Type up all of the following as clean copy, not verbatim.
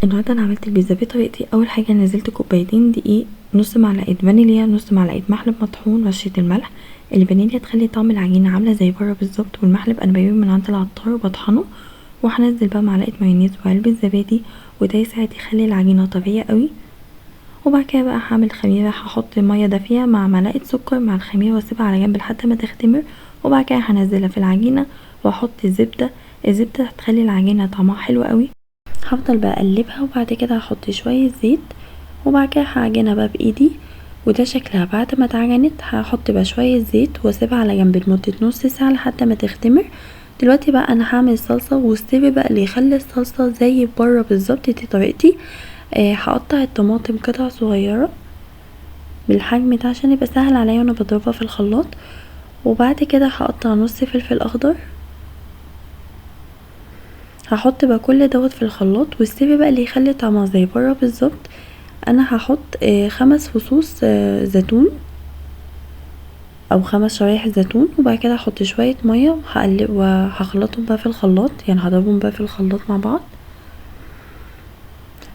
النهارده انا عملت البيتزا بطريقتي. اول حاجه نزلت كوبايتين دقيق، نص معلقه فانيليا، نص معلقه محلب مطحون، رشه الملح. الفانيليا تخلي طعم العجينه عامله زي بره بالظبط، والمحلب انا بجيبه من عند العطار وبطحنه. وهنزل بقى معلقه مايونيز وعلبه زبادي، وده يساعد يخلي العجينه طريه قوي. وبعد كده بقى هعمل خميره، هحط ميه دافيه مع معلقه سكر مع الخميره واسيبها على جنب لحد ما تختمر. وبعد كده هنزلها في العجينه واحط الزبده. الزبده هتخلي العجينه طعمها حلو قوي. هفضل بقى اقلبها، وبعد كده هحط شويه زيت، وبعد كده هعجنها بقى بايدي. وده شكلها بعد ما اتعجنت. هحط بقى شويه زيت واسيبها على جنب لمده نص ساعه لحد ما تختمر. دلوقتي بقى انا هعمل صلصه، والسر بقى اللي يخلي الصلصه زي بره بالظبط دي طريقتي. هقطع الطماطم قطع صغيره بالحجم ده عشان يبقى سهل عليا وانا بضربها في الخلاط. وبعد كده هقطع نص فلفل اخضر. هحط بقى كل دوت في الخلاط، والسر بقى اللي يخلي طعمها زي بره بالظبط. انا هحط 5 فصوص زيتون او 5 شرايح زيتون. وبعد كده هحط شويه ميه وهقلب وهخلطهم بقى في الخلاط، يعني هضربهم بقى في الخلاط مع بعض.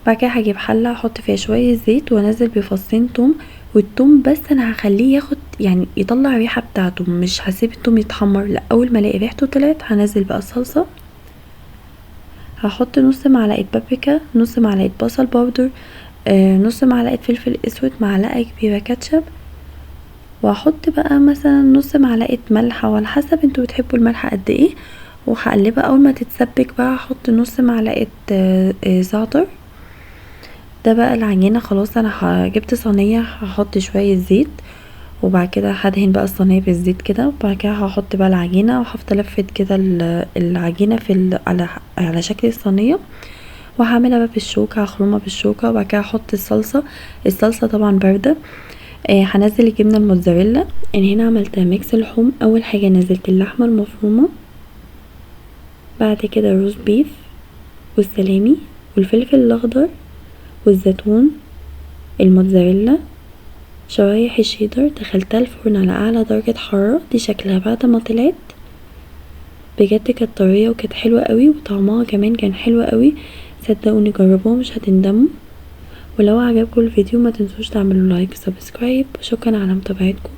بعد كده هجيب حله احط فيها شويه زيت وانزل بفصين توم. والثوم بس انا هخليه ياخد يعني يطلع الريحه بتاعته، مش هسيب الثوم يتحمر، لا اول ما الاقي ريحته طلعت هنزل بقى الصلصه. هحط نص معلقه بابريكا، نص معلقه بصل باودر، نص معلقه فلفل اسود، معلقه كبيره كاتشب. وهحط بقى مثلا نص معلقه ملح على حسب انتوا بتحبوا الملح قد ايه. وهقلبها اول ما تتسبك بقى هحط نص معلقه زعتر. ده بقى العجينه خلاص. انا جبت صينيه هحط شويه زيت، وبعد كده هدهن بقى الصينيه بالزيت كده. وبعد كده هحط بقى العجينه وهفضل الفت كده العجينه على شكل الصينيه. وهعملها بقى بالشوكه، هخرمها بالشوكه. وبعد كده هحط الصلصه طبعا بارده. هنزل الجبنه الموتزاريلا. يعني هنا عملت ميكس لحوم. اول حاجه نزلت اللحمه المفرومه، بعد كده الروز بيف والسلامي والفلفل الاخضر والزيتون، الموتزاريلا، شرايح الشيدر. دخلتها الفرن على اعلى درجه حراره. دي شكلها بعد ما طلعت بجد كانت طريه وكانت حلوه قوي، وطعمها كمان كان حلو قوي. صدقوني جربوها مش هتندموا. ولو عجبكم الفيديو ما تنسوش تعملوا لايك وسبسكرايب. شكرا على متابعتكم.